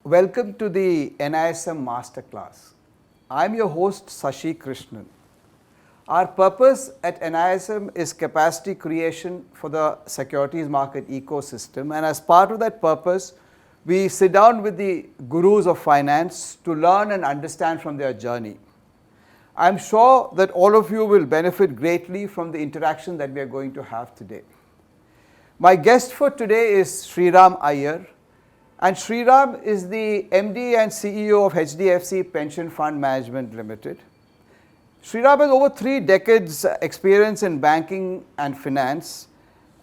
Welcome to the NISM Masterclass. I'm your host Sashi Krishnan. Our purpose at NISM is capacity creation for the securities market ecosystem, and as part of that purpose, we sit down with the gurus of finance to learn and understand from their journey. I'm sure that all of you will benefit greatly from the interaction that we are going to have today. My guest for today is Sriram Iyer, and Sriram is the MD and CEO of HDFC Pension Fund Management Limited. Sriram has over 3 decades experience in banking and finance,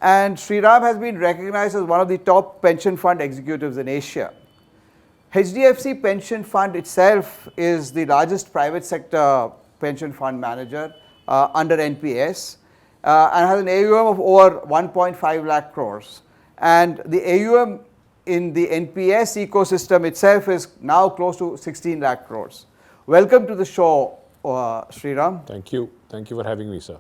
and Sriram has been recognized as one of the top pension fund executives in Asia. HDFC Pension Fund itself is the largest private sector pension fund manager under NPS and has an AUM of over 1.5 lakh crores. And the AUM in the NPS ecosystem itself is now close to 16 lakh crores. Welcome to the show, Sriram. Thank you. Thank you for having me, sir.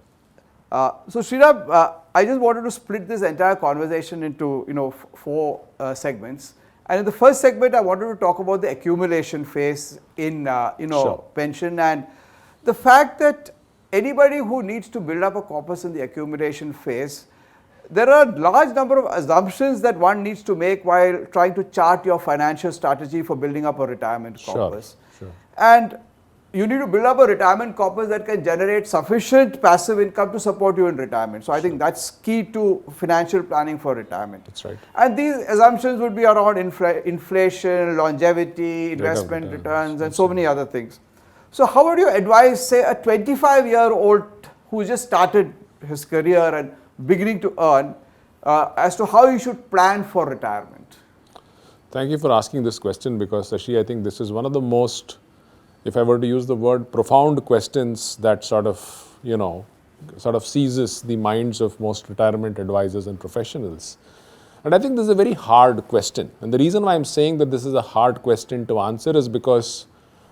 So Sriram, I just wanted to split this entire conversation into 4 segments. And in the first segment, I wanted to talk about the accumulation phase in Sure. pension, and the fact that anybody who needs to build up a corpus in the accumulation phase, there are a large number of assumptions that one needs to make while trying to chart your financial strategy for building up a retirement corpus. Sure. And you need to build up a retirement corpus that can generate sufficient passive income to support you in retirement. So I think that's key to financial planning for retirement. That's right. And these assumptions would be around inflation, longevity, investment returns, and so many other things. So how would you advise, say, a 25-year-old who just started his career and beginning to earn as to how he should plan for retirement? Thank you for asking this question, because Sashi, I think this is one of the most, if I were to use the word, profound questions that sort of seizes the minds of most retirement advisors and professionals. And I think this is a very hard question. And the reason why I'm saying that this is a hard question to answer is because,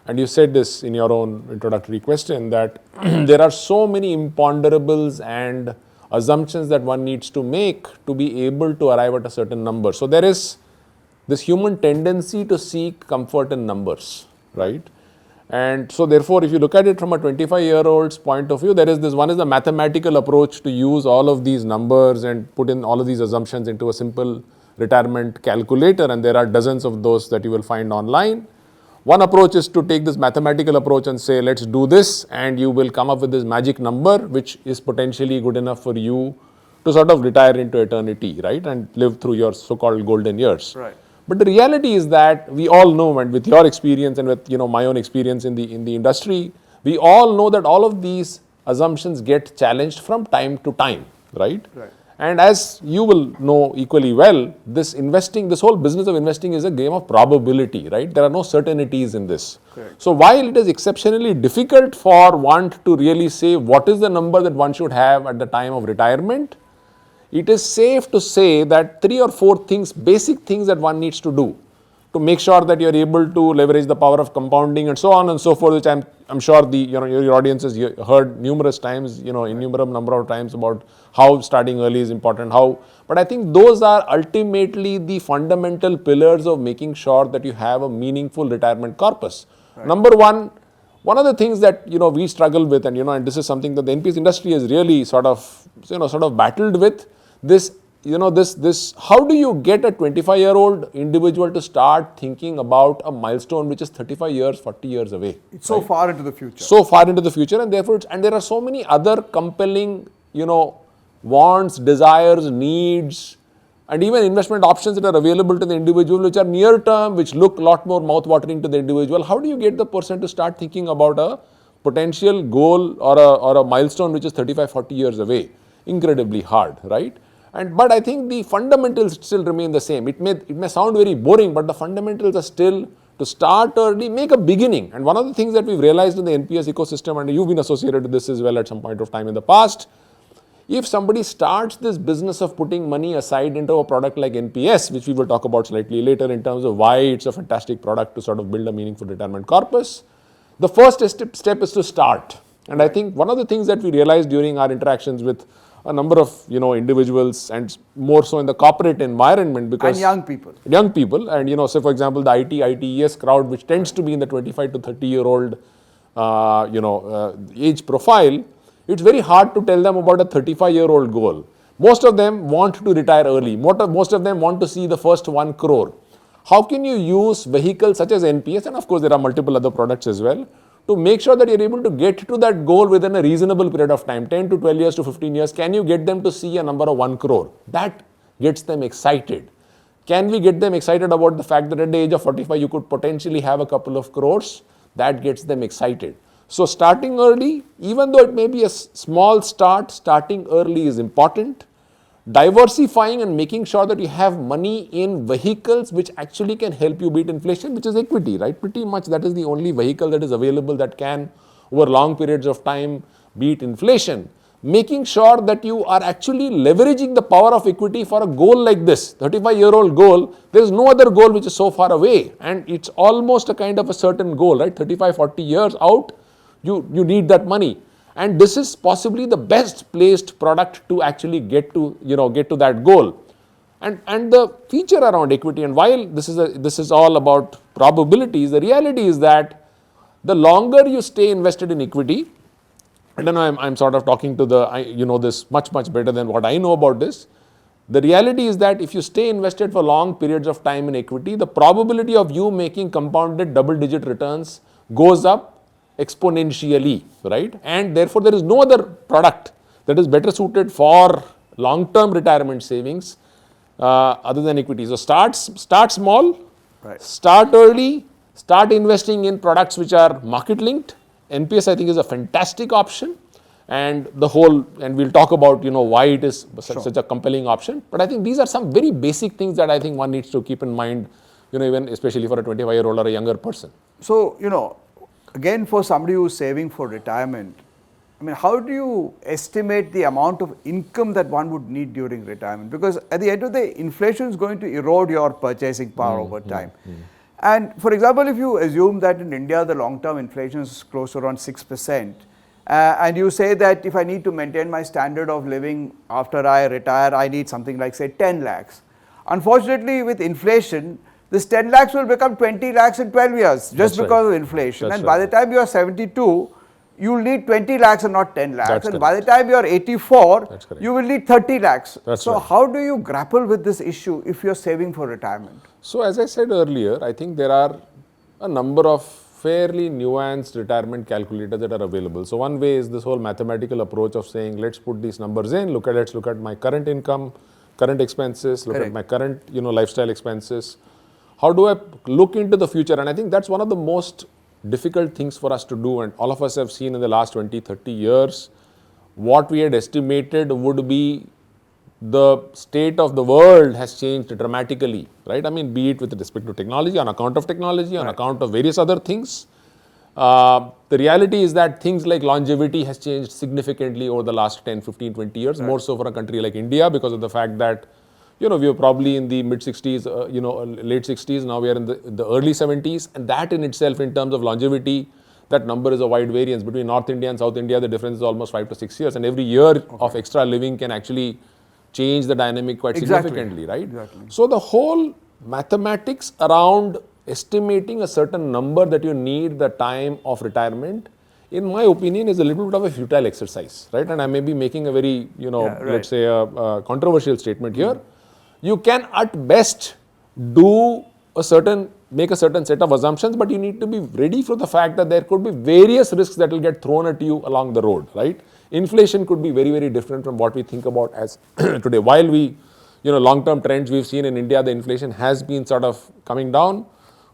and you said this in your own introductory question, that there are so many imponderables and assumptions that one needs to make to be able to arrive at a certain number. So there is this human tendency to seek comfort in numbers, right? And so therefore, if you look at it from a 25-year-old's point of view, there is this one is the mathematical approach to use all of these numbers and put in all of these assumptions into a simple retirement calculator, and there are dozens of those that you will find online. One approach is to take this mathematical approach and say, let's do this, and you will come up with this magic number, which is potentially good enough for you to sort of retire into eternity, right? And live through your so-called golden years. Right. But the reality is that we all know, and with your experience and with my own experience in the industry, we all know that all of these assumptions get challenged from time to time, right? Right. And as you will know equally well, this whole business of investing is a game of probability, right? There are no certainties in this. Correct. So while it is exceptionally difficult for one to really say what is the number that one should have at the time of retirement, it is safe to say that 3 or 4 things, basic things that one needs to do to make sure that you are able to leverage the power of compounding and so on and so forth, which I'm sure your audience has heard numerous times, innumerable number of times about how starting early is important, but I think those are ultimately the fundamental pillars of making sure that you have a meaningful retirement corpus. Right. Number one of the things that we struggle with, and this is something that the NPS industry has really sort of battled with, this how do you get a 25-year-old individual to start thinking about a milestone which is 35 years, 40 years away? It's so far into the future. So far into the future, and therefore, and there are so many other compelling, wants, desires, needs, and even investment options that are available to the individual, which are near term, which look a lot more mouth-watering to the individual. How do you get the person to start thinking about a potential goal or a milestone which is 35, 40 years away? Incredibly hard, right? But I think the fundamentals still remain the same. It may sound very boring, but the fundamentals are still to start early, make a beginning. And one of the things that we've realized in the NPS ecosystem, and you've been associated with this as well at some point of time in the past, if somebody starts this business of putting money aside into a product like NPS, which we will talk about slightly later in terms of why it's a fantastic product to sort of build a meaningful retirement corpus, the first step is to start. And I think one of the things that we realized during our interactions with a number of, individuals, and more so in the corporate environment, because And young people. And say for example the ITES crowd, which tends to be in the 25 to 30-year-old age profile, it's very hard to tell them about a 35-year-old goal. Most of them want to retire early. Most of them want to see the first 1 crore. How can you use vehicles such as NPS, and of course there are multiple other products as well, to make sure that you're able to get to that goal within a reasonable period of time, 10 to 12 years to 15 years? Can you get them to see a number of 1 crore? That gets them excited. Can we get them excited about the fact that at the age of 45 you could potentially have a couple of crores? That gets them excited. So starting early, even though it may be a small start, starting early is important. Diversifying and making sure that you have money in vehicles which actually can help you beat inflation, which is equity, right? Pretty much that is the only vehicle that is available that can, over long periods of time, beat inflation. Making sure that you are actually leveraging the power of equity for a goal like this, 35-year-old goal. There is no other goal which is so far away, and it's almost a kind of a certain goal, right? 35, 40 years out, you need that money. And this is possibly the best placed product to actually get to that goal. And the feature around equity, and while this is all about probabilities, the reality is that the longer you stay invested in equity, I don't know, I'm sort of talking to this much better than what I know about this. The reality is that if you stay invested for long periods of time in equity, the probability of you making compounded double-digit returns goes up exponentially, right? And therefore there is no other product that is better suited for long-term retirement savings other than equity. So start small, Right. Start early, start investing in products which are market linked. NPS I think is a fantastic option, and we'll talk about why it is such a compelling option. But I think these are some very basic things that I think one needs to keep in mind, even especially for a 25-year-old or a younger person. So, again, for somebody who's saving for retirement, I mean, how do you estimate the amount of income that one would need during retirement? Because at the end of the day, inflation is going to erode your purchasing power over time. And for example, if you assume that in India, the long-term inflation is close to around 6%, and you say that if I need to maintain my standard of living after I retire, I need something like, say, 10 lakhs. Unfortunately, with inflation, this 10 lakhs will become 20 lakhs in 12 years just because of inflation. And by the time you are 72, you will need 20 lakhs and not 10 lakhs. And by the time you are 84, you will need 30 lakhs. So how do you grapple with this issue if you are saving for retirement? So as I said earlier, I think there are a number of fairly nuanced retirement calculators that are available. So one way is this whole mathematical approach of saying, let's put these numbers in, let's look at my current income, current expenses, look at my current lifestyle expenses. How do I look into the future? And I think that's one of the most difficult things for us to do, and all of us have seen in the last 20, 30 years, what we had estimated would be the state of the world has changed dramatically, right? I mean, be it with respect to technology, on account of technology, on account of various other things. The reality is that things like longevity has changed significantly over the last 10, 15, 20 years, more so for a country like India, because of the fact that we were probably in the mid-60s, late 60s, now we are in the early 70s, and that in itself, in terms of longevity, that number is a wide variance. Between North India and South India, the difference is almost 5 to 6 years, and every year of extra living can actually change the dynamic quite significantly, right? So the whole mathematics around estimating a certain number that you need the time of retirement, in my opinion, is a little bit of a futile exercise, right? And I may be making a very, let's say a controversial statement here. You can at best make a certain set of assumptions, but you need to be ready for the fact that there could be various risks that will get thrown at you along the road, right? Inflation could be very, very different from what we think about as today. While we, long-term trends we've seen in India, the inflation has been sort of coming down.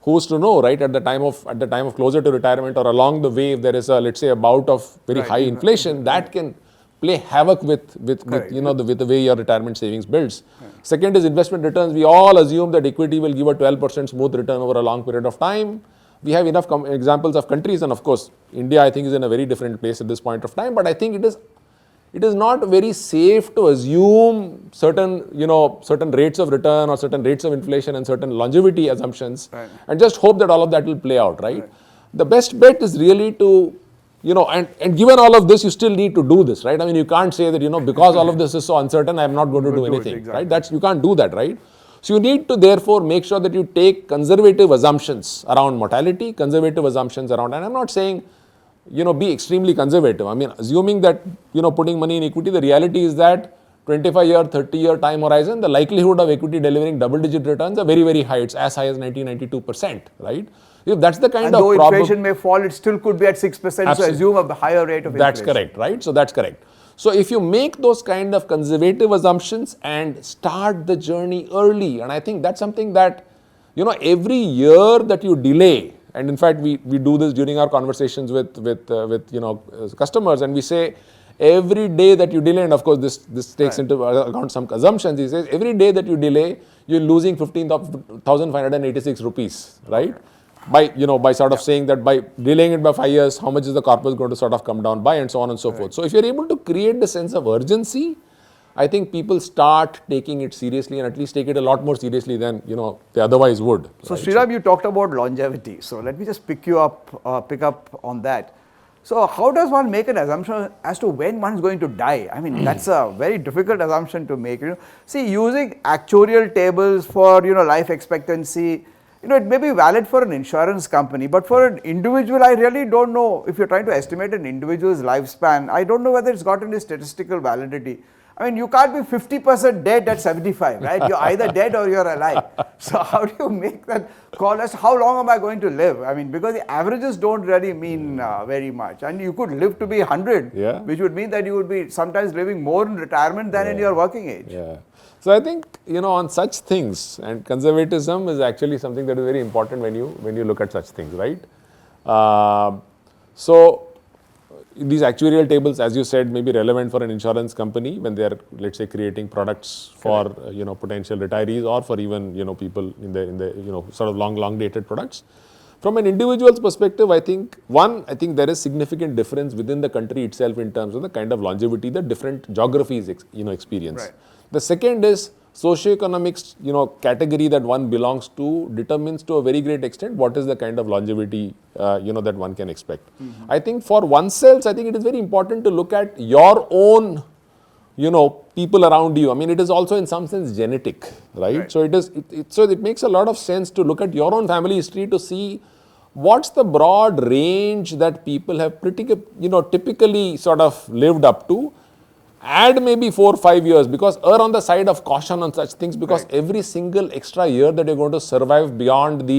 Who's to know, right? At the time of closer to retirement or along the way, if there is let's say a bout of very high inflation, that can play havoc with the way your retirement savings builds. Second is investment returns. We all assume that equity will give a 12% smooth return over a long period of time. We have enough examples of countries, and of course, India I think is in a very different place at this point of time. But I think it is not very safe to assume certain rates of return or certain rates of inflation and certain longevity assumptions, and just hope that all of that will play out, right? The best bet is really to and given all of this, you still need to do this, right? I mean, you can't say that, because all of this is so uncertain, I'm not going to do anything, exactly. right? You can't do that, right? So you need to therefore make sure that you take conservative assumptions around mortality, conservative assumptions around, and I'm not saying, be extremely conservative. I mean, assuming that, putting money in equity, the reality is that 25-year, 30-year time horizon, the likelihood of equity delivering double-digit returns are very, very high. It's as high as 92%, right? If that's the kind and of though inflation may fall, it still could be at 6%, so assume a higher rate of inflation. That's correct, right? So that's correct. So if you make those kind of conservative assumptions and start the journey early, and I think that's something that, every year that you delay, and in fact we do this during our conversations with customers, and we say every day that you delay, and of course this takes into account some assumptions. He says every day that you delay, you're losing 15,586 rupees, right? By sort of saying that by delaying it by 5 years, how much is the corpus going to sort of come down by, and so on and so forth. So if you're able to create the sense of urgency, I think people start taking it seriously, and at least take it a lot more seriously than they otherwise would. So right? Sriram, you talked about longevity. So let me just pick up on that. So how does one make an assumption as to when one is going to die? I mean, that's a very difficult assumption to make. See, using actuarial tables for life expectancy, it may be valid for an insurance company, but for an individual, I really don't know. If you're trying to estimate an individual's lifespan, I don't know whether it's got any statistical validity. I mean, you can't be 50% dead at 75, right? You're either dead or you're alive. So how do you make that call as to how long am I going to live? I mean, because the averages don't really mean very much. And you could live to be 100, which would mean that you would be sometimes living more in retirement than in your working age. Yeah. So I think, on such things, and conservatism is actually something that is very important when you look at such things, right? So these actuarial tables, as you said, may be relevant for an insurance company when they are, let's say, creating products for potential retirees, or for even people in the sort of long dated products. From an individual's perspective, I think there is significant difference within the country itself in terms of the kind of longevity that different geographies experience. Right. The second is socioeconomic category that one belongs to determines to a very great extent what is the kind of longevity that one can expect. Mm-hmm. I think for oneself, I think it is very important to look at your own people around you. I mean, it is also in some sense genetic, right? So it makes a lot of sense to look at your own family history to see what's the broad range that people have typically sort of lived up to. Add maybe 4 or 5 years, because err on the side of caution on such things, because every single extra year that you're going to survive beyond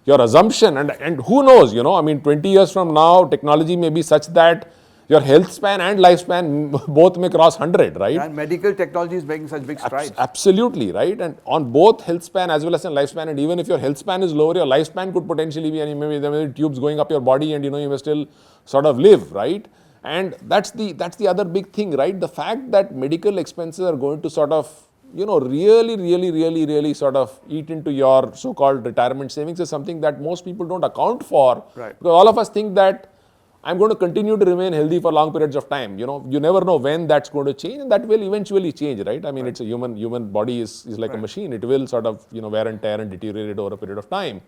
your assumption, and who knows, I mean, 20 years from now, technology may be such that your health span and lifespan both may cross 100, right? And medical technology is making such big strides. Absolutely, right? And on both health span as well as in lifespan, and even if your health span is lower, your lifespan could potentially be, and maybe there may be tubes going up your body, and you may still sort of live, right? And that's the other big thing, right? The fact that medical expenses are going to sort of, really sort of eat into your so-called retirement savings is something that most people don't account for. Right. Because all of us think that I'm going to continue to remain healthy for long periods of time. You never know when that's going to change, and that will eventually change, right? I mean, it's a human body is like a machine. It will sort of, wear and tear and deteriorate over a period of time.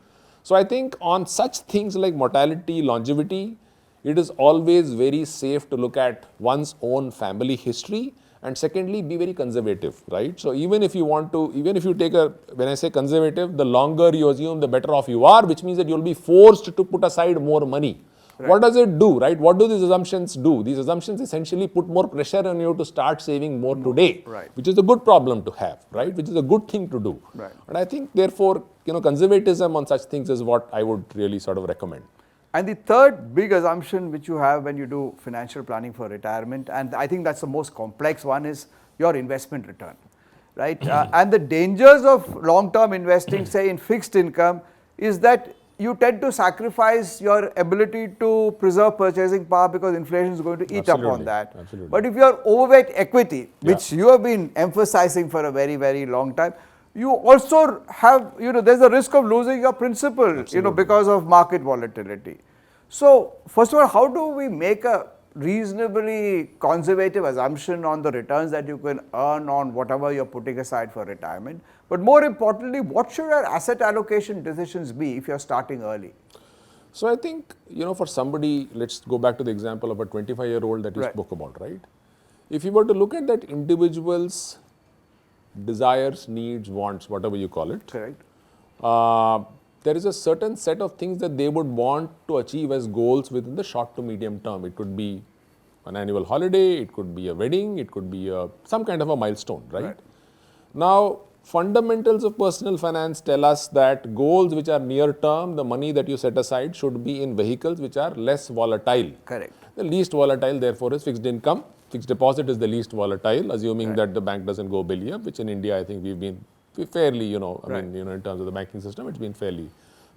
So I think on such things like mortality, longevity, it is always very safe to look at one's own family history, and secondly, be very conservative, right? So even if you take when I say conservative, the longer you assume, the better off you are, which means that you'll be forced to put aside more money. Right. What does it do, right? What do these assumptions do? These assumptions essentially put more pressure on you to start saving more today, right, which is a good problem to have, right? Which is a good thing to do. Right. And I think, therefore, conservatism on such things is what I would really sort of recommend. And the third big assumption which you have when you do financial planning for retirement, and I think that's the most complex one, is your investment return, right? And the dangers of long-term investing, say in fixed income, is that you tend to sacrifice your ability to preserve purchasing power because inflation is going to eat up on that. Absolutely. But if you are overweight equity, which you have been emphasizing for a very, very long time, you also have, there's a risk of losing your principal, because of market volatility. So, first of all, how do we make a reasonably conservative assumption on the returns that you can earn on whatever you're putting aside for retirement? But more importantly, what should our asset allocation decisions be if you're starting early? So I think, for somebody, let's go back to the example of a 25-year-old that you Right. spoke about, right? If you were to look at that individual's desires, needs, wants, whatever you call it, Correct. there is a certain set of things that they would want to achieve as goals within the short to medium term. It could be an annual holiday, it could be a wedding, it could be some kind of a milestone, right? Now, fundamentals of personal finance tell us that goals which are near term, the money that you set aside should be in vehicles which are less volatile. Correct. The least volatile, therefore, is fixed income. Fixed deposit is the least volatile, assuming that the bank doesn't go belly up, which in India, I think we've been fairly, in terms of the banking system, it's been fairly,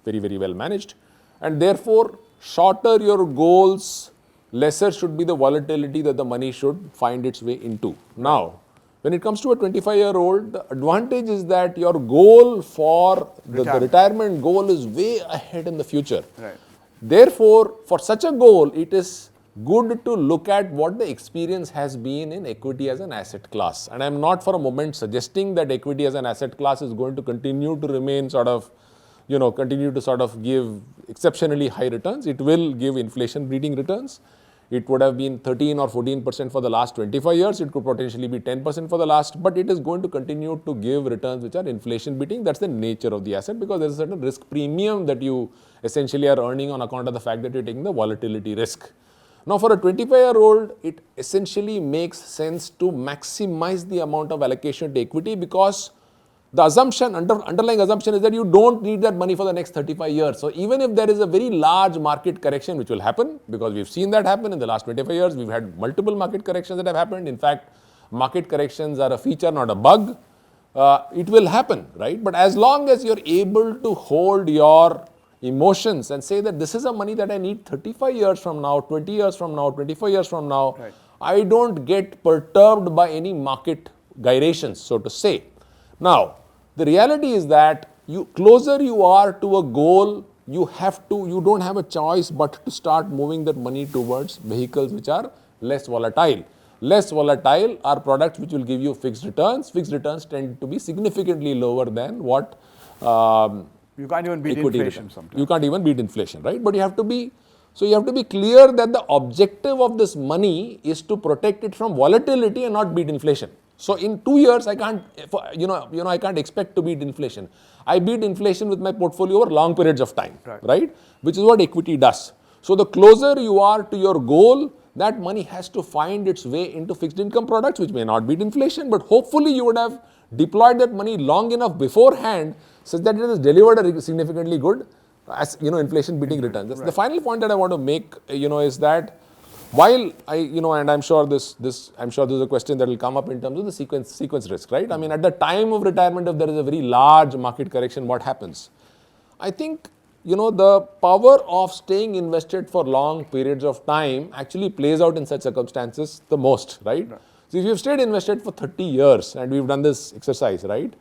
very, very well managed. And therefore, shorter your goals, lesser should be the volatility that the money should find its way into. Now, when it comes to a 25-year-old, the advantage is that your goal for the retirement goal is way ahead in the future. Right. Therefore, for such a goal, it is good to look at what the experience has been in equity as an asset class. And I am not for a moment suggesting that equity as an asset class is going to continue to remain continue to give exceptionally high returns. It will give inflation beating returns. It would have been 13 or 14% for the last 25 years. It could potentially be 10% for the last, but it is going to continue to give returns which are inflation beating. That's the nature of the asset, because there is a certain risk premium that you essentially are earning on account of the fact that you're taking the volatility risk. Now, for a 25-year-old, it essentially makes sense to maximize the amount of allocation to equity, because the assumption, underlying assumption is that you don't need that money for the next 35 years. So even if there is a very large market correction, which will happen, because we've seen that happen in the last 25 years, we've had multiple market corrections that have happened. In fact, market corrections are a feature, not a bug. It will happen, right? But as long as you're able to hold your emotions and say that this is a money that I need 35 years from now, 20 years from now, 25 years from now, Right. I don't get perturbed by any market gyrations, so to say. Now, the reality is that closer you are to a goal, you don't have a choice but to start moving that money towards vehicles which are less volatile. Less volatile are products which will give you fixed returns. Fixed returns tend to be significantly lower than what You can't even beat equity inflation returns. sometimes. You can't even beat inflation, right? But you have to be clear that the objective of this money is to protect it from volatility and not beat inflation. So in 2 years, I can't, I can't expect to beat inflation. I beat inflation with my portfolio over long periods of time, right? Which is what equity does. So the closer you are to your goal, that money has to find its way into fixed income products, which may not beat inflation, but hopefully you would have deployed that money long enough beforehand such that it has delivered a significantly good, inflation beating returns. The final point that I want to make, is that while and I'm sure this is a question that will come up in terms of the sequence risk, right? I mean, at the time of retirement, if there is a very large market correction, what happens? I think, the power of staying invested for long periods of time actually plays out in such circumstances the most, right? So if you've stayed invested for 30 years, and we've done this exercise, right?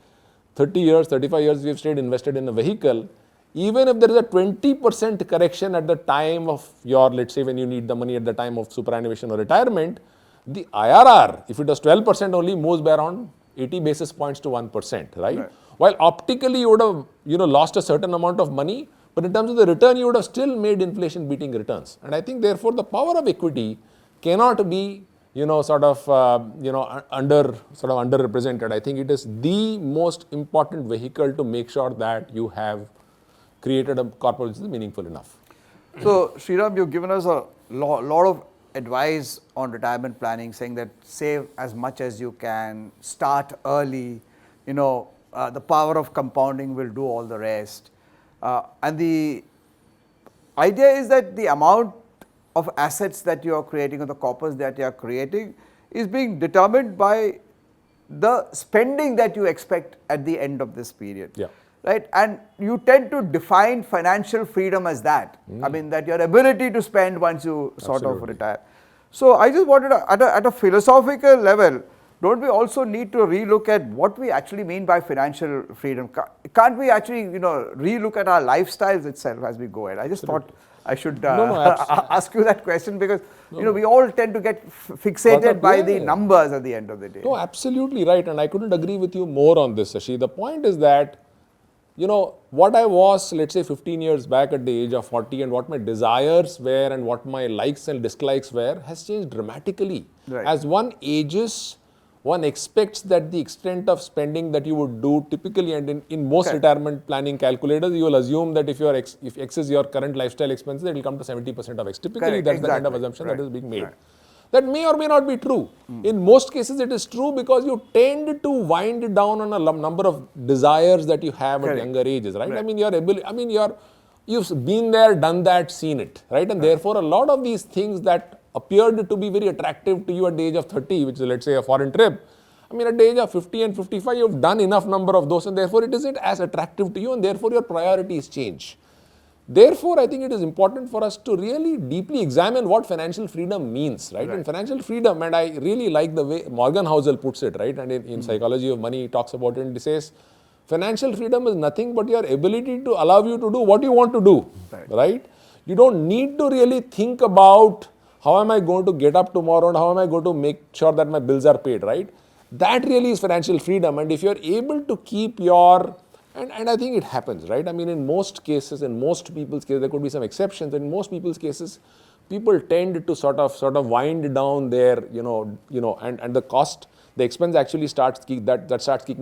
30 years, 35 years, we've stayed invested in a vehicle. Even if there is a 20% correction at the time of your, let's say when you need the money at the time of superannuation or retirement, the IRR, if it was 12% only, moves by around 80 basis points to 1%, right? While optically you would have, lost a certain amount of money, but in terms of the return, you would have still made inflation beating returns. And I think therefore the power of equity cannot be, underrepresented. I think it is the most important vehicle to make sure that you have created a corpus which is meaningful enough. So, Sriram, you've given us a lot of advice on retirement planning, saying that save as much as you can, start early, the power of compounding will do all the rest. And the idea is that the amount of assets that you are creating, or the corpus that you are creating, is being determined by the spending that you expect at the end of this period. Yeah. Right? And you tend to define financial freedom as that. I mean, that your ability to spend once you sort of retire. So I just wanted to, at a philosophical level, don't we also need to relook at what we actually mean by financial freedom? Can't we actually, relook at our lifestyles itself as we go ahead? I just thought I should ask you that question, because we all tend to get fixated by the numbers at the end of the day. No, absolutely right, and I couldn't agree with you more on this, Sashi. The point is that what I was, let's say 15 years back at the age of 40 and what my desires were and what my likes and dislikes were has changed dramatically. Right. As one ages, one expects that the extent of spending that you would do typically, and in most retirement planning calculators, you will assume that if X is your current lifestyle expenses, it will come to 70% of X. Typically, that's the kind of assumption that is being made. That may or may not be true. In most cases, it is true because you tend to wind down on a number of desires that you have at younger ages, right? I mean, you've been there, done that, seen it, right? And therefore, a lot of these things that appeared to be very attractive to you at the age of 30, which is, let's say, a foreign trip. I mean, at the age of 50 and 55, you've done enough number of those, and therefore, it isn't as attractive to you, and therefore, your priorities change. Therefore, I think it is important for us to really deeply examine what financial freedom means, right? And financial freedom, and I really like the way Morgan Housel puts it, right? And in Psychology of Money, he talks about it and he says, financial freedom is nothing but your ability to allow you to do what you want to do, right? You don't need to really think about how am I going to get up tomorrow and how am I going to make sure that my bills are paid, right? That really is financial freedom. And if you're able to keep your and I think it happens, right? I mean, in most cases, in most people's cases, there could be some exceptions, but in most people's cases, people tend to sort of wind down their, and the cost, the expense actually starts kicking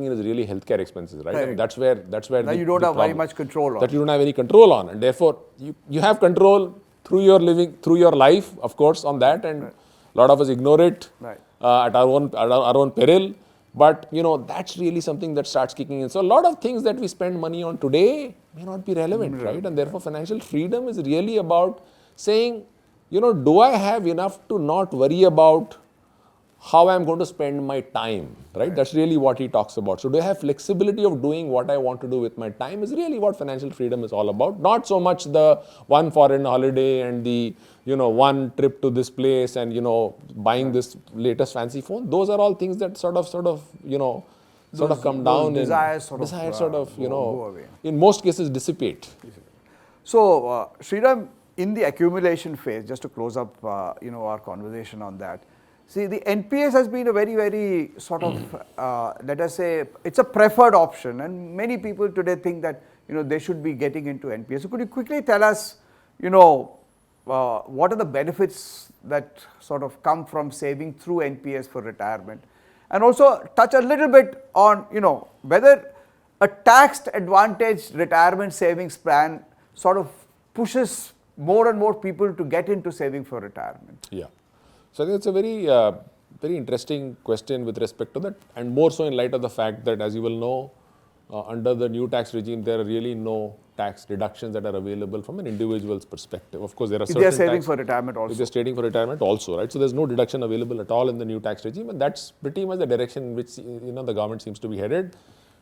in is really healthcare expenses, right? And that's where now you don't have very much control on. That you don't have any control on, and therefore you have control through your living, through your life, of course, on that, and a lot of us ignore it at our own peril. But, that's really something that starts kicking in. So, a lot of things that we spend money on today may not be relevant, right? And therefore, financial freedom is really about saying, do I have enough to not worry about how I'm going to spend my time, right? That's really what he talks about. So, do I have flexibility of doing what I want to do with my time is really what financial freedom is all about. Not so much the one foreign holiday and the, one trip to this place and, buying this latest fancy phone. Those are all things that sort of come down desires go away. In most cases dissipate. So, Sriram, in the accumulation phase, just to close up, our conversation on that, see, the NPS has been a very, very sort of, let us say, it's a preferred option, and many people today think that, they should be getting into NPS. So, could you quickly tell us, what are the benefits that sort of come from saving through NPS for retirement? And also touch a little bit on, whether a taxed advantaged retirement savings plan sort of pushes more and more people to get into saving for retirement. Yeah. So, I think it's a very, very interesting question with respect to that, and more so in light of the fact that, as you will know, under the new tax regime, there are really no tax deductions that are available from an individual's perspective. Of course, there are certain if they are saving for retirement also. If they are saving for retirement also, right? So, there's no deduction available at all in the new tax regime, and that's pretty much the direction in which, the government seems to be headed.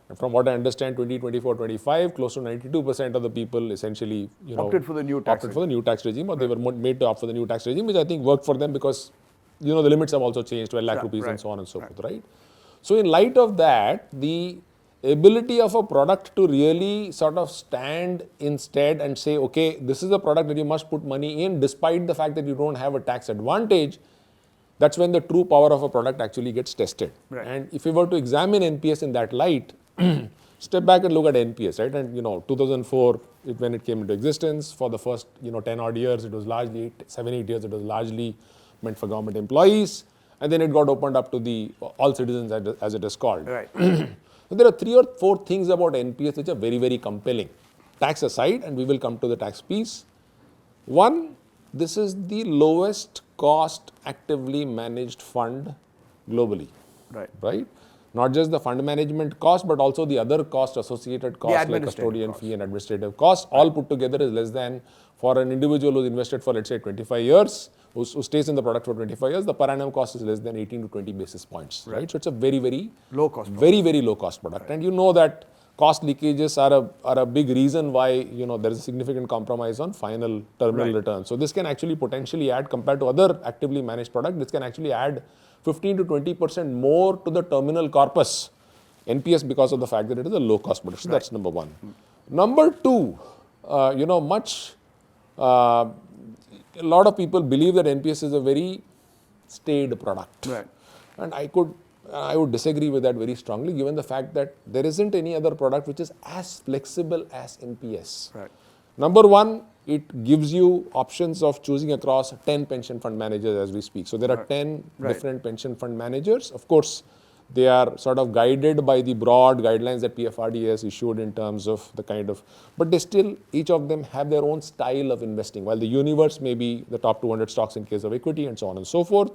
And from what I understand, 2024-25, close to 92% of the people essentially, opted for the new tax regime, or they were made to opt for the new tax regime, which I think worked for them because, the limits have also changed, 12 lakh rupees and so on and so forth, right? So, in light of that, the ability of a product to really sort of stand instead and say, okay, this is a product that you must put money in despite the fact that you don't have a tax advantage, that's when the true power of a product actually gets tested. And if you were to examine NPS in that light, step back and look at NPS, right? And 2004, when it came into existence, for the first 10 odd years, it was largely 7-8 years, it was largely meant for government employees, and then it got opened up to the all citizens, as it is called. So there are 3 or 4 things about NPS which are very, very compelling. Tax aside, and we will come to the tax piece. One, this is the lowest cost actively managed fund globally. Right? Not just the fund management cost, but also the other cost associated costs like custodian fee and administrative costs, all put together is less than, for an individual who's invested for, let's say, 25 years, who stays in the product for 25 years, the per annum cost is less than 18 to 20 basis points, right? So it's a very, very low cost product. Very, very low cost product. And that cost leakages are a big reason why, there is a significant compromise on final terminal return. So this can actually potentially add, compared to other actively managed products, this can actually add 15 to 20% more to the terminal corpus NPS because of the fact that it is a low cost product. So that's number one. Number two, a lot of people believe that NPS is a very staid product. And I could I would disagree with that very strongly, given the fact that there isn't any other product which is as flexible as NPS. Right. Number one, it gives you options of choosing across 10 pension fund managers as we speak. So there are 10 different pension fund managers. Of course, they are sort of guided by the broad guidelines that PFRDA has issued in terms of the kind of, but they still, each of them have their own style of investing. While the universe may be the top 200 stocks in case of equity and so on and so forth,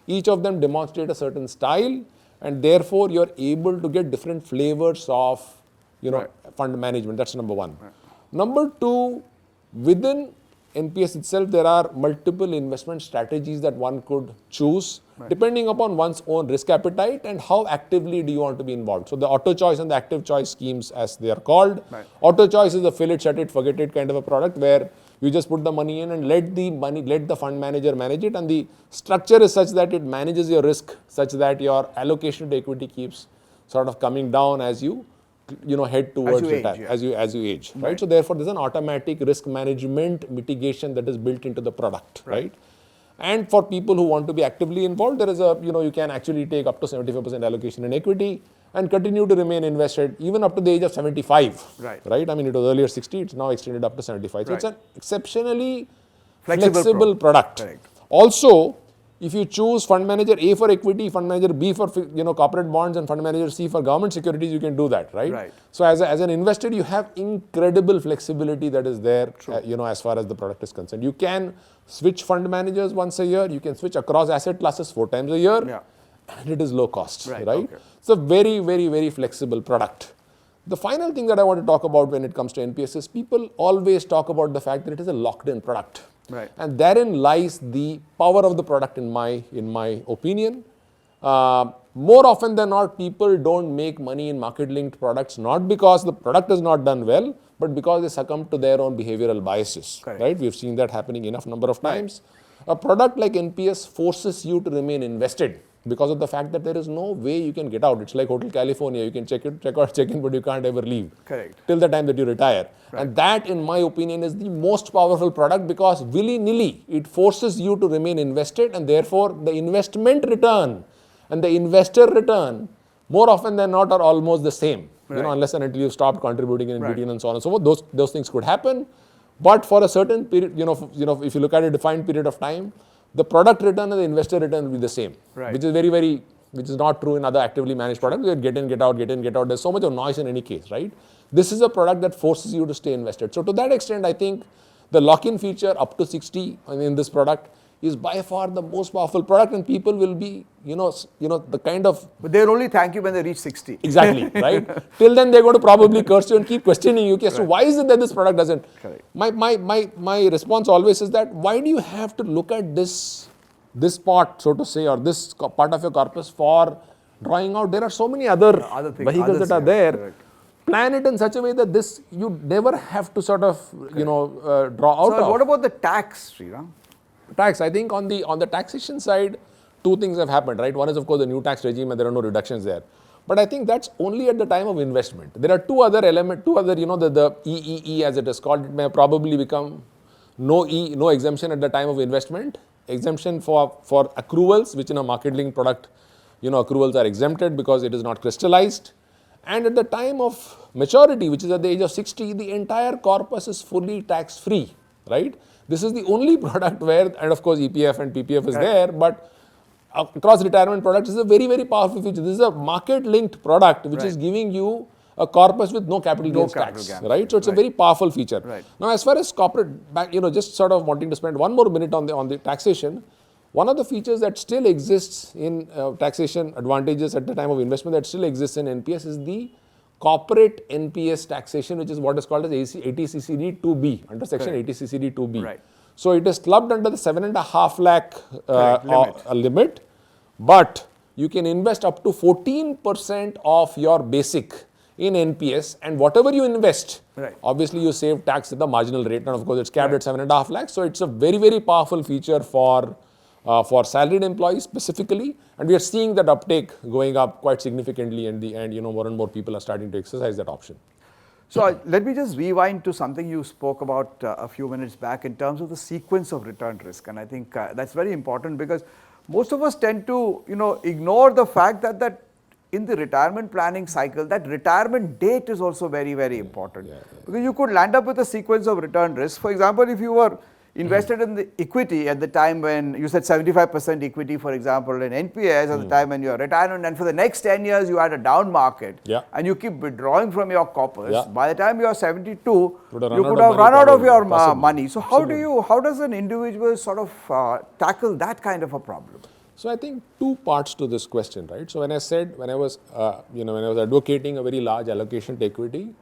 each of them demonstrate a certain style, and therefore you're able to get different flavors of, fund management. That's number one. Number two, within NPS itself, there are multiple investment strategies that one could choose depending upon one's own risk appetite and how actively do you want to be involved. So the auto choice and the active choice schemes, as they are called. Auto choice is a fill it, shut it, forget it kind of a product where you just put the money in and let the fund manager manage it, and the structure is such that it manages your risk such that your allocation to equity keeps sort of coming down as you head towards retirement, as you age, right? So therefore, there's an automatic risk management mitigation that is built into the product, right? And for people who want to be actively involved, there is a, you can actually take up to 75% allocation in equity and continue to remain invested even up to the age of 75, right? I mean, it was earlier 60, it's now extended up to 75. So it's an exceptionally flexible product. Also, if you choose fund manager A for equity, fund manager B for corporate bonds, and fund manager C for government securities, you can do that, right? So as an investor, you have incredible flexibility that is there, as far as the product is concerned. You can switch fund managers once a year. You can switch across asset classes 4 times a year, and it is low cost, right? It's a very, very, very flexible product. The final thing that I want to talk about when it comes to NPS is people always talk about the fact that it is a locked-in product. And therein lies the power of the product in my opinion. More often than not, people don't make money in market-linked products, not because the product is not done well, but because they succumb to their own behavioral biases, right? We've seen that happening enough number of times. A product like NPS forces you to remain invested because of the fact that there is no way you can get out. It's like Hotel California. You can check out, check in, but you can't ever leave. Till the time that you retire. And that, in my opinion, is the most powerful product because willy-nilly, it forces you to remain invested, and therefore the investment return and the investor return, more often than not, are almost the same. Unless and until you stop contributing in between and so on and so forth, those things could happen. But for a certain period, if you look at a defined period of time, the product return and the investor return will be the same, which is which is not true in other actively managed products. You get in, get out, get in, get out. There's so much of noise in any case, right? This is a product that forces you to stay invested. So to that extent, I think the lock-in feature up to 60 in this product is by far the most powerful product, and people will be, the kind of... But they'll only thank you when they reach 60. Exactly, right? Till then, they're going to probably curse you and keep questioning you. Okay, so why is it that this product doesn't? My response always is that, why do you have to look at this part, so to say, or this part of your corpus for drawing out? There are so many other vehicles that are there. Plan it in such a way that this, you never have to sort of, draw out. So what about the tax, Sriram? Tax, I think on the taxation side, 2 things have happened, right? One is, of course, the new tax regime, and there are no reductions there. But I think that's only at the time of investment. There are two other, the EEE as it is called, it may probably become no exemption at the time of investment. Exemption for accruals, which in a market-linked product, accruals are exempted because it is not crystallized. And at the time of maturity, which is at the age of 60, the entire corpus is fully tax-free, right? This is the only product where, and of course EPF and PPF is there, but across retirement products is a very, very powerful feature. This is a market-linked product which is giving you a corpus with no capital gains tax, right? So it's a very powerful feature. Now, as far as corporate back, just sort of wanting to spend one more minute on the taxation, one of the features that still exists in taxation advantages at the time of investment that still exists in NPS is the corporate NPS taxation, which is what is called as 80CCD 2B, under section 80CCD 2B. So it is clubbed under the 7.5 lakh limit, but you can invest up to 14% of your basic in NPS, and whatever you invest, obviously you save tax at the marginal rate, and of course it's capped at 7.5 lakhs. So it's a very, very powerful feature for salaried employees specifically, and we are seeing that uptake going up quite significantly, and more and more people are starting to exercise that option. So let me just rewind to something you spoke about a few minutes back in terms of the sequence of return risk, and I think that's very important because most of us tend to ignore the fact that in the retirement planning cycle, that retirement date is also very, very important. Because you could land up with a sequence of return risk. For example, if you were invested in the equity at the time when you said 75% equity, for example, in NPS at the time when you are retiring, and for the next 10 years you had a down market, and you keep withdrawing from your corpus, by the time you are 72, you could have run out of your money. So how does an individual sort of tackle that kind of a problem? So I think two parts to this question, right? So when I was advocating a very large allocation to equity,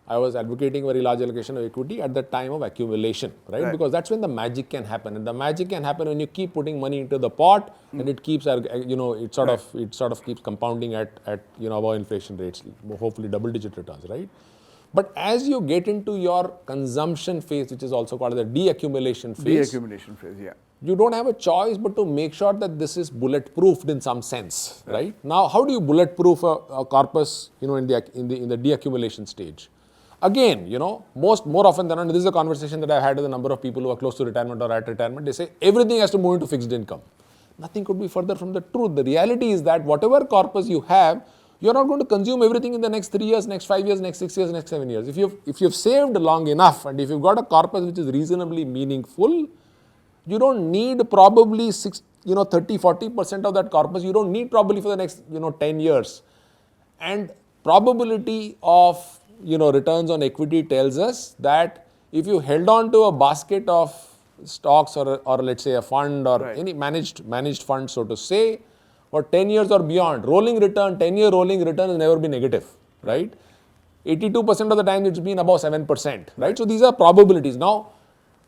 I was advocating a very large allocation of equity at the time of accumulation, right? Because that's when the magic can happen, and the magic can happen when you keep putting money into the pot, and it keeps, it sort of keeps compounding at above inflation rates, hopefully double-digit returns, right? But as you get into your consumption phase, which is also called the deaccumulation phase, you don't have a choice but to make sure that this is bulletproofed in some sense, right? Now, how do you bulletproof a corpus, in the deaccumulation stage? Again, more often than not, this is a conversation that I've had with a number of people who are close to retirement or at retirement. They say everything has to move into fixed income. Nothing could be further from the truth. The reality is that whatever corpus you have, you're not going to consume everything in the next 3 years, next 5 years, next 6 years, next 7 years. If you've saved long enough, and if you've got a corpus which is reasonably meaningful, you don't need probably 30-40% of that corpus. You don't need probably for the next 10 years. And probability of returns on equity tells us that if you held on to a basket of stocks or let's say a fund or any managed fund, so to say, for 10 years or beyond, 10-year rolling return has never been negative, right? 82% of the time it's been above 7%, right? So these are probabilities. Now,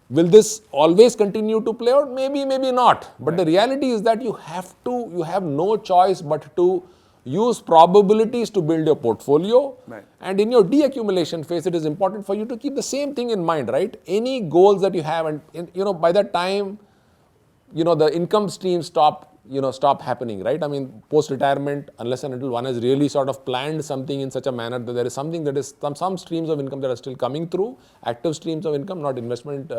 will this always continue to play out? Maybe, maybe not. But the reality is that you have no choice but to use probabilities to build your portfolio. And in your deaccumulation phase, it is important for you to keep the same thing in mind, right? Any goals that you have, and by that time, the income streams stop happening, right? I mean, post-retirement, unless and until one has really sort of planned something in such a manner that there is something that is some streams of income that are still coming through, active streams of income, not investment,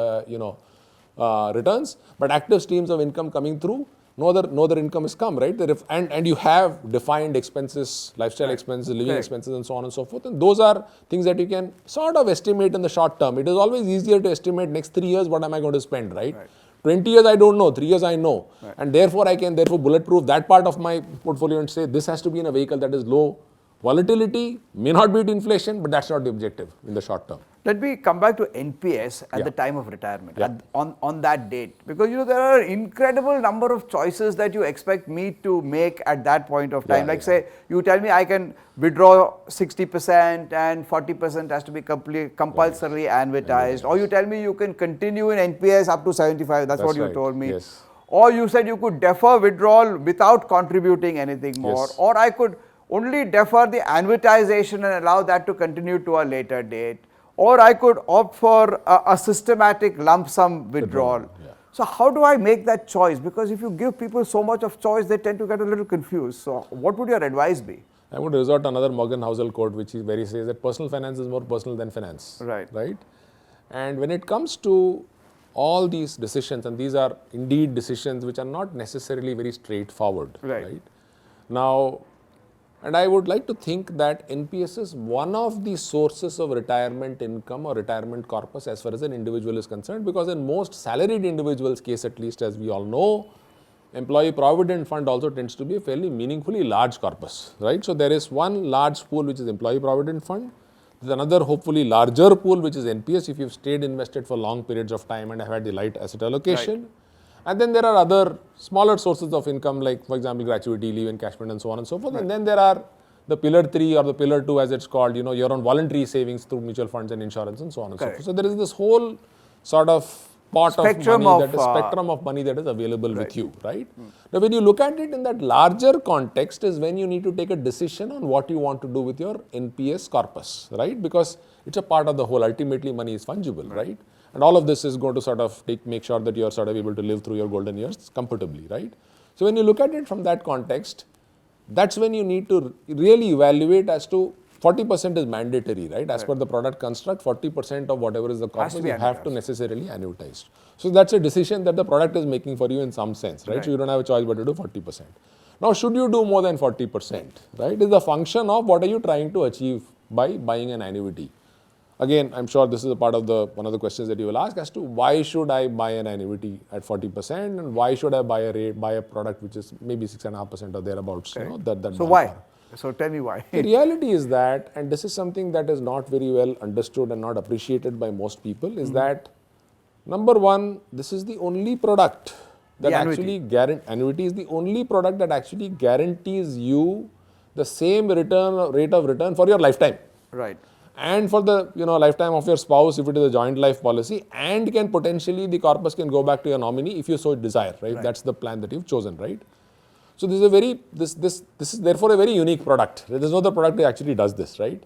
returns, but active streams of income coming through. No other income has come, right? And you have defined expenses, lifestyle expenses, living expenses, and so on and so forth. And those are things that you can sort of estimate in the short term. It is always easier to estimate next 3 years what am I going to spend, right? 20 years I don't know, 3 years I know. And therefore I can bulletproof that part of my portfolio and say this has to be in a vehicle that is low volatility, may not beat inflation, but that's not the objective in the short term. Let me come back to NPS at the time of retirement, on that date. Because there are an incredible number of choices that you expect me to make at that point of time. Say, you tell me I can withdraw 60% and 40% has to be compulsorily annuitized. Or you tell me you can continue in NPS up to 75, that's what you told me. Or you said you could defer withdrawal without contributing anything more. Or I could only defer the annuitization and allow that to continue to a later date. Or I could opt for a systematic lump sum withdrawal. So how do I make that choice? Because if you give people so much of choice, they tend to get a little confused. So what would your advice be? I would resort to another Morgan Housel quote, which says that personal finance is more personal than finance. Right? And when it comes to all these decisions, and these are indeed decisions which are not necessarily very straightforward, right? Now, and I would like to think that NPS is one of the sources of retirement income or retirement corpus as far as an individual is concerned, because in most salaried individuals' case, at least as we all know, employee provident fund also tends to be a fairly meaningfully large corpus, right? So there is one large pool which is employee provident fund. There's another hopefully larger pool which is NPS if you've stayed invested for long periods of time and have had the light asset allocation. And then there are other smaller sources of income like, for example, gratuity, leave encashment and so on and so forth. And then there are the pillar 3 or the pillar 2 as it's called, your own voluntary savings through mutual funds and insurance and so on and so forth. So there is this whole sort of spectrum of money that is available with you, right? Now when you look at it in that larger context is when you need to take a decision on what you want to do with your NPS corpus, right? Because it's a part of the whole. Ultimately money is fungible, right? And all of this is going to sort of make sure that you are sort of able to live through your golden years comfortably, right? So when you look at it from that context, that's when you need to really evaluate as to 40% is mandatory, right? As per the product construct, 40% of whatever is the corpus, to be you have to annuitized. necessarily annuitize. So that's a decision that the product is making for you in some sense, right? So you don't have a choice but to do 40%. Now, should you do more than 40%, right? Is a function of what are you trying to achieve by buying an annuity. Again, I'm sure this is a part of one of the questions that you will ask as to why should I buy an annuity at 40% and why should I buy a product which is maybe 6.5% or thereabouts. Okay. You know, that So ballpark. why? So tell me why. The reality is that, and this is something that is not very well understood and not appreciated by most people, is that number one, this is the only product that actually annuity is the only product that actually guarantees you the same rate of return for your lifetime. Right. And for the lifetime of your spouse if it is a joint life policy, and can potentially the corpus can go back to your nominee if you so desire, right? That's the plan that you've chosen, right? So this is a very this is therefore a very unique product. There is no other product that actually does this, right?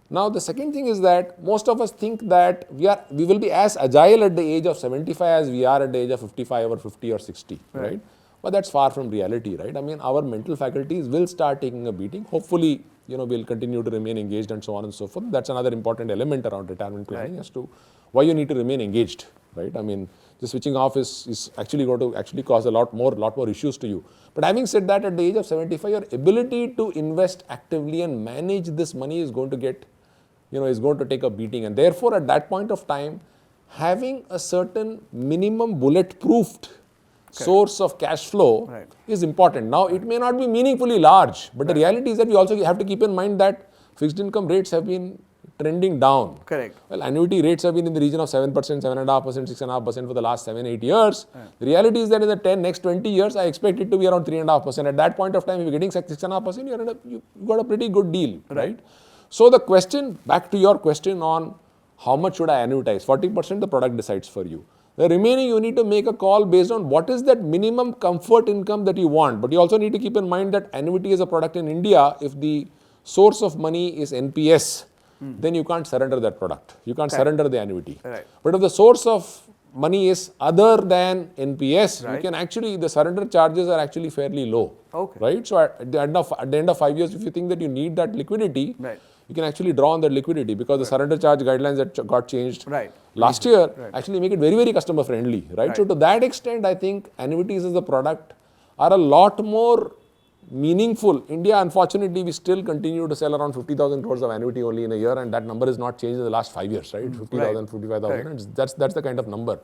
Now the second thing is that most of us think that we will be as agile at the age of 75 as we are at the age of 55 or 50 or 60, right? But that's far from reality, right? I mean, our mental faculties will start taking a beating. Hopefully, we'll continue to remain engaged and so on and so forth. That's another important element around retirement planning as to why you need to remain engaged, right? I mean, the switching off is actually going to cause a lot more issues to you. But having said that, at the age of 75, your ability to invest actively and manage this money is going to get, is going to take a beating. And therefore, at that point of time, having a certain minimum bulletproofed source of cash flow is important. Now, it may not be meaningfully large, but the reality is that we also have to keep in mind that fixed income rates have been trending down. Correct. Well, annuity rates have been in the region of 7%, 7.5%, 6.5% for the last 7-8 years. The reality is that in the next 20 years, I expect it to be around 3.5%. At that point of time, if you're getting 6.5%, you've got a pretty good deal, right? So the question, back to your question on how much should I annuitize? 40% the product decides for you. The remaining, you need to make a call based on what is that minimum comfort income that you want. But you also need to keep in mind that annuity is a product in India. If the source of money is NPS, then you can't surrender that product. You can't surrender the annuity. But if the source of money is other than NPS, you can actually, the surrender charges are actually fairly low. Right? So at the end of 5 years, if you think that you need that liquidity, you can actually draw on that liquidity because the surrender charge guidelines that got changed last year actually make it very, very customer friendly, right? So to that extent, I think annuities as a product are a lot more meaningful. India, unfortunately, we still continue to sell around 50,000 crores of annuity only in a year, and that number has not changed in the last 5 years, right? 50,000, 55,000, that's the kind of number.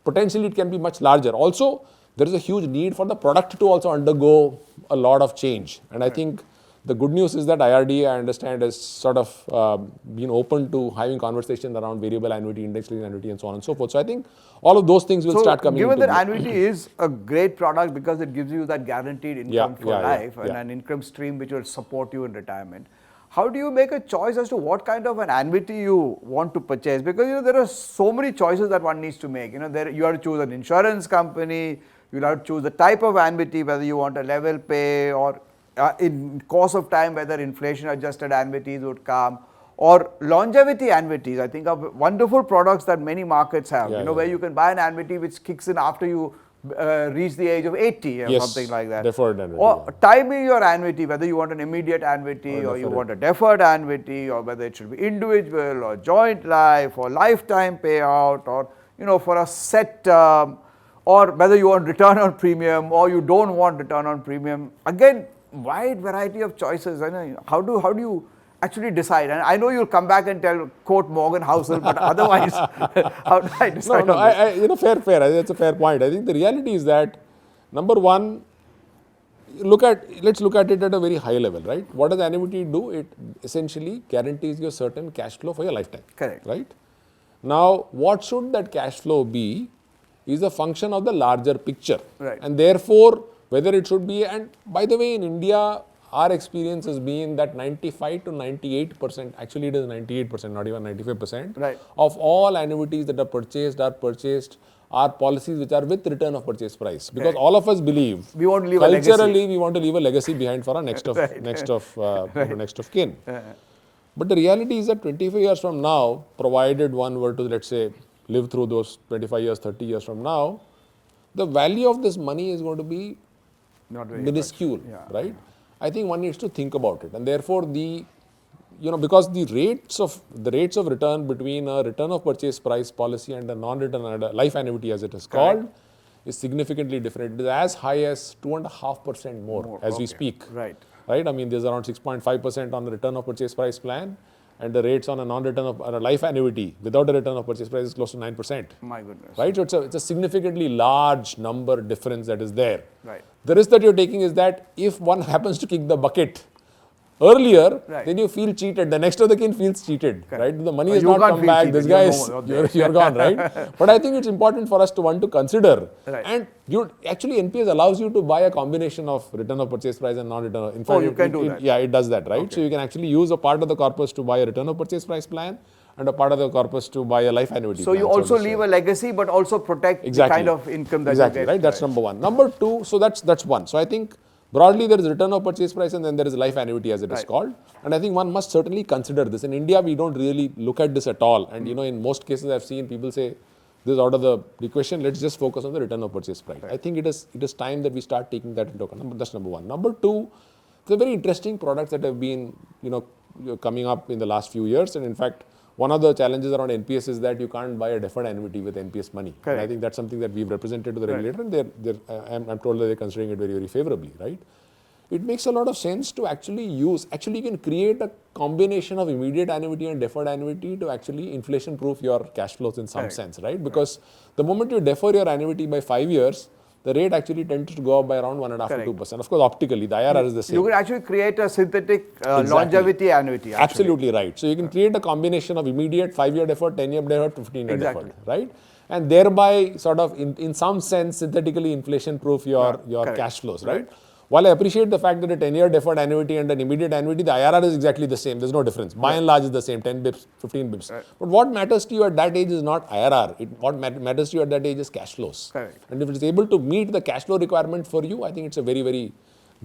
Potentially, it can be much larger. Also, there is a huge need for the product to also undergo a lot of change, and I think the good news is that IRDA, I understand, has sort of been open to having conversation around variable annuity, index-linked annuity, and so on and so forth. So I think all of those things will start coming into given that annuity is a great product because it gives you that guaranteed income for life and an income stream which will support you in retirement, how do you make a choice as to what kind of an annuity you want to purchase? Because there are so many choices that one needs to make. You have to choose an insurance company, you have to choose the type of annuity, whether you want a level pay or in course of time, whether inflation adjusted annuities would come or longevity annuities. I think are wonderful products that many markets have, where you can buy an annuity which kicks in after you reach the age of 80 or something like that. Deferred annuity. Or timing your annuity, whether you want an immediate annuity or you want a deferred annuity, or whether it should be individual or joint life or lifetime payout, or for a set term, or whether you want return on premium or you don't want return on premium. Again, wide variety of choices. How do you actually decide? And I know you'll come back and quote Morgan Housel, but otherwise, how do I decide? Fair. That's a fair point. I think the reality is that, number one, let's look at it at a very high level, right? What does annuity do? It essentially guarantees you a certain cash flow for your lifetime. Correct. Right? Now, what should that cash flow be is a function of the larger picture. Right. And therefore, whether it should be, and by the way, in India, our experience has been that 95 to 98%, actually it is 98%, not even 95%, of all annuities that are purchased are policies which are with return of purchase price. Because all of us believe, we want to leave culturally, we want to leave a legacy behind for our next of kin. But the reality is that 25 years from now, provided one were to, let's say, live through those 25 years, 30 years from now, the value of this money is going to be not very minuscule, right? I think one needs to think about it, and therefore the because the rates of return between a return of purchase price policy and a non-return and a life annuity, as it is called, is significantly different. It is as high as 2.5% more as we speak. Right. Right? I mean, there's around 6.5% on the return of purchase price plan, and the rates on a non-return of a life annuity without a return of purchase price is close to 9%. My goodness. Right? So it's a significantly large number difference that is there. Right. The risk that you're taking is that if one happens to kick the bucket earlier, then you feel cheated. The next of the kin feels cheated, right? The money is not come back. This guy is, you're gone, right? But I think it's important for us to consider. And actually NPS allows you to buy a combination of return of purchase price and non-return. In fact, you can do that. Yeah, it does that, right? So you can actually use a part of the corpus to buy a return of purchase price plan and a part of the corpus to buy a life annuity. So you also leave a legacy, but also protect the kind of income that you get. Right? That's number one. Number two, so that's one. So I think broadly, there is return of purchase price and then there is life annuity, as it is called. And I think one must certainly consider this. In India, we don't really look at this at all. And in most cases, I've seen people say, this is out of the equation, let's just focus on the return of purchase price. I think it is time that we start taking that into account. That's number one. Number two, there are very interesting products that have been, coming up in the last few years. And in fact, one of the challenges around NPS is that you can't buy a deferred annuity with NPS money. And I think that's something that we've represented to the regulator, and I'm told that they're considering it very, very favorably, right? It makes a lot of sense to actually you can create a combination of immediate annuity and deferred annuity to actually inflation-proof your cash flows in some sense, right? Because the moment you defer your annuity by 5 years, the rate actually tends to go up by around 1.5% to 2%. Of course, optically, the IRR is the same. You can actually create a synthetic longevity annuity. Absolutely right. So you can create a combination of immediate 5-year deferred, 10-year deferred, 15-year deferred, right? And thereby sort of in some sense synthetically inflation-proof your cash flows, right? While I appreciate the fact that a 10-year deferred annuity and an immediate annuity, the IRR is exactly the same. There's no difference. By and large, it's the same, 10 bips, 15 bips. But what matters to you at that age is not IRR. What matters to you at that age is cash flows. And if it's able to meet the cash flow requirement for you, I think it's a very, very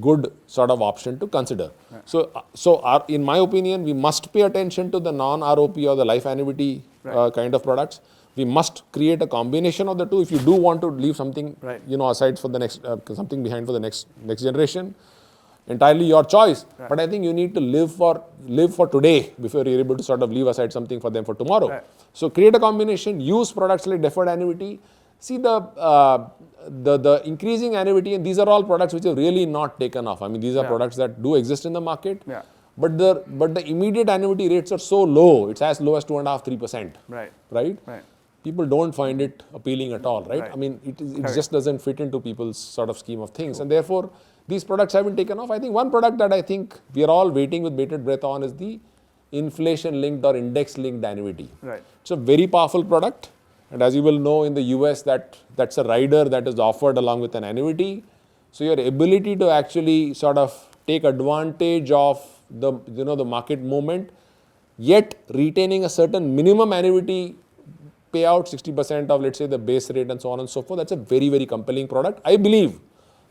good sort of option to consider. So in my opinion, we must pay attention to the non-ROP or the life annuity kind of products. We must create a combination of the two. If you do want to leave something, aside for the next, something behind for the next generation, entirely your choice. But I think you need to live for today before you're able to sort of leave aside something for them for tomorrow. So create a combination, use products like deferred annuity. See the increasing annuity, and these are all products which have really not taken off. I mean, these are products that do exist in the market. But the immediate annuity rates are so low, it's as low as 2.5-3%. Right? People don't find it appealing at all, right? I mean, it just doesn't fit into people's sort of scheme of things. And therefore, these products haven't taken off. I think one product that I think we are all waiting with bated breath on is the inflation-linked or index-linked annuity. It's a very powerful product. And as you will know, in the US, that's a rider that is offered along with an annuity. So your ability to actually sort of take advantage of the market movement, yet retaining a certain minimum annuity payout, 60% of, let's say, the base rate and so on and so forth. That's a very, very compelling product. I believe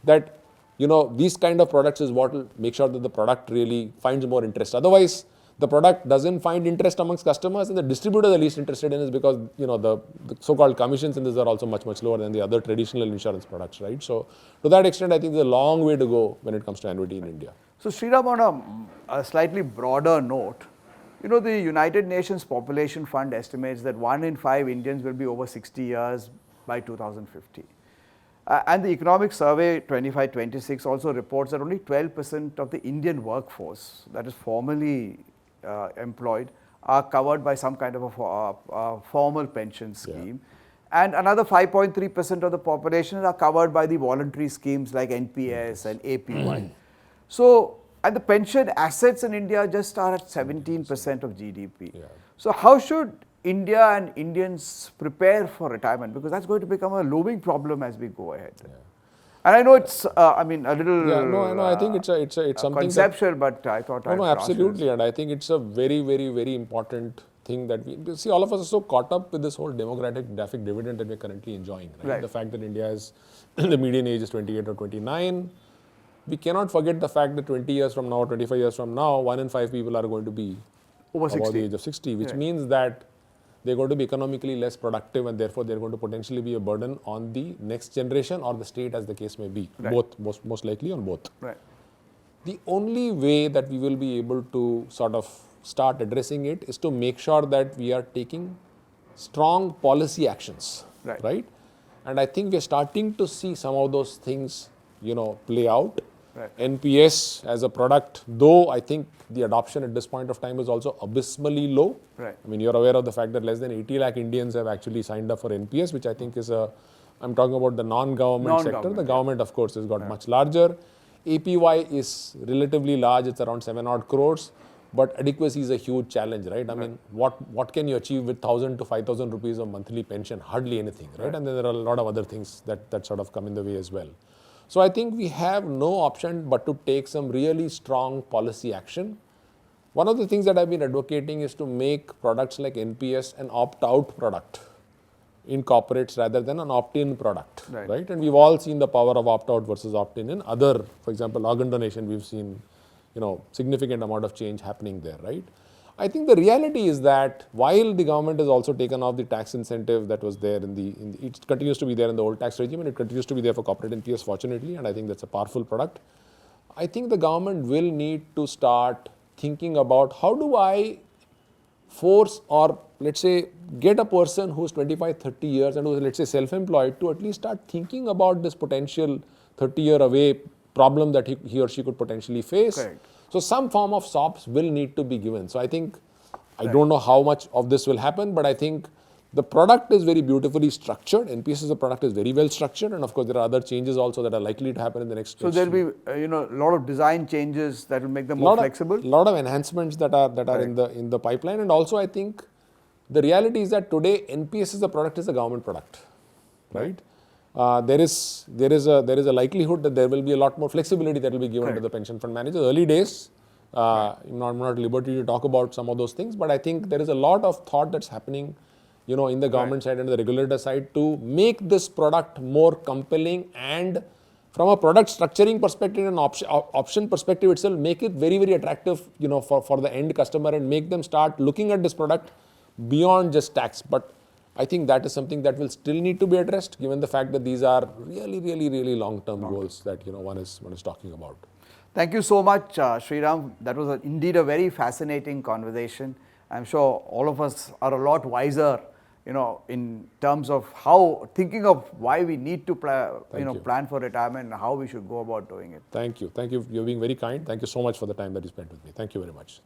that, these kind of products is what will make sure that the product really finds more interest. Otherwise, the product doesn't find interest amongst customers, and the distributors are least interested in it because, the so-called commissions in this are also much, much lower than the other traditional insurance products, right? So to that extent, I think there's a long way to go when it comes to annuity in India. So Sriram, on a slightly broader note, the United Nations Population Fund estimates that 1 in 5 Indians will be over 60 years by 2050. And the Economic Survey 25-26 also reports that only 12% of the Indian workforce that is formally employed are covered by some kind of a formal pension scheme. And another 5.3% of the population are covered by the voluntary schemes like NPS and APY. So, and the pension assets in India just are at 17% of GDP. So how should India and Indians prepare for retirement? Because that's going to become a looming problem as we go ahead. And I know it's, a little I think it's something conceptual, but I thought I'd absolutely. And I think it's a very, very, very important thing that we see. All of us are so caught up with this whole demographic dividend that we're currently enjoying. The fact that India is, the median age is 28 or 29. We cannot forget the fact that 20 years from now, 25 years from now, 1 in 5 people are going to be over the age of 60, which means that they're going to be economically less productive, and therefore they're going to potentially be a burden on the next generation or the state, as the case may be. Both, most likely on both. The only way that we will be able to sort of start addressing it is to make sure that we are taking strong policy actions, right? And I think we're starting to see some of those things, play out. NPS as a product, though I think the adoption at this point of time is also abysmally low. I mean, you're aware of the fact that less than 80 lakh Indians have actually signed up for NPS, which I think is I'm talking about the non-government sector. The government, of course, has got much larger. APY is relatively large, it's around 7 odd crores. But adequacy is a huge challenge, right? I mean, what can you achieve with 1,000 to 5,000 rupees of monthly pension? Hardly anything, right? And then there are a lot of other things that sort of come in the way as well. So I think we have no option but to take some really strong policy action. One of the things that I've been advocating is to make products like NPS an opt-out product in corporates rather than an opt-in product, right? And we've all seen the power of opt-out versus opt-in in other, for example, organ donation, we've seen significant amount of change happening there, right? I think the reality is that while the government has also taken off the tax incentive that was there it continues to be there in the old tax regime and it continues to be there for corporate NPS fortunately, and I think that's a powerful product. I think the government will need to start thinking about how do I force or let's say get a person who's 25, 30 years and who's let's say self-employed to at least start thinking about this potential 30-year away problem that he or she could potentially face. So some form of SOPs will need to be given. So I think, I don't know how much of this will happen, but I think the product is very beautifully structured. NPS as a product is very well structured, and of course there are other changes also that are likely to happen in the next. So there will be a lot of design changes that will make them more flexible. A lot of enhancements that are in the pipeline, and also I think the reality is that today NPS as a product is a government product, right? There is a likelihood that there will be a lot more flexibility that will be given to the pension fund managers. Early days, I'm not at liberty to talk about some of those things, but I think there is a lot of thought that's happening, in the government side and the regulator side to make this product more compelling and from a product structuring perspective and option perspective itself, make it very, very attractive, for the end customer and make them start looking at this product beyond just tax. But I think that is something that will still need to be addressed given the fact that these are really, really, really long-term goals that one is talking about. Thank you so much, Sriram. That was indeed a very fascinating conversation. I'm sure all of us are a lot wiser, in terms of thinking of why we need to plan for retirement and how we should go about doing it. Thank you. Thank you. You're being very kind. Thank you so much for the time that you spent with me. Thank you very much.